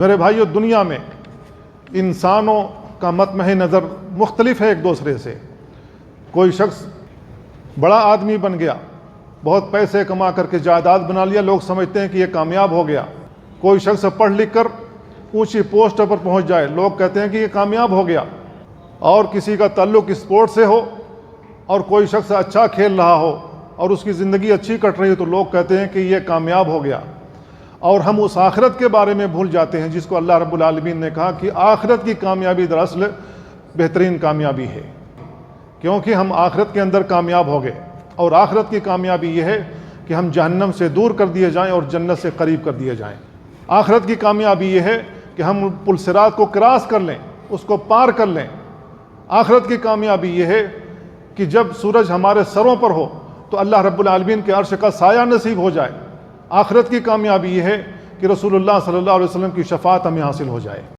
میرے بھائیو، دنیا میں انسانوں کا مطمح نظر مختلف ہے ایک دوسرے سے۔ کوئی شخص بڑا آدمی بن گیا، بہت پیسے کما کر کے جائیداد بنا لیا، لوگ سمجھتے ہیں کہ یہ کامیاب ہو گیا۔ کوئی شخص پڑھ لکھ کر اونچی پوسٹ پر پہنچ جائے، لوگ کہتے ہیں کہ یہ کامیاب ہو گیا۔ اور کسی کا تعلق اسپورٹ سے ہو اور کوئی شخص اچھا کھیل رہا ہو اور اس کی زندگی اچھی کٹ رہی ہے تو لوگ کہتے ہیں کہ یہ کامیاب ہو گیا۔ اور ہم اس آخرت کے بارے میں بھول جاتے ہیں جس کو اللہ رب العالمین نے کہا کہ آخرت کی کامیابی دراصل بہترین کامیابی ہے، کیونکہ ہم آخرت کے اندر کامیاب ہو گئے۔ اور آخرت کی کامیابی یہ ہے کہ ہم جہنم سے دور کر دیے جائیں اور جنت سے قریب کر دیے جائیں۔ آخرت کی کامیابی یہ ہے کہ ہم پل صراط کو کراس کر لیں، اس کو پار کر لیں۔ آخرت کی کامیابی یہ ہے کہ جب سورج ہمارے سروں پر ہو تو اللہ رب العالمین کے عرش کا سایہ نصیب ہو جائے۔ آخرت کی کامیابی یہ ہے کہ رسول اللہ صلی اللہ علیہ وسلم کی شفاعت ہمیں حاصل ہو جائے۔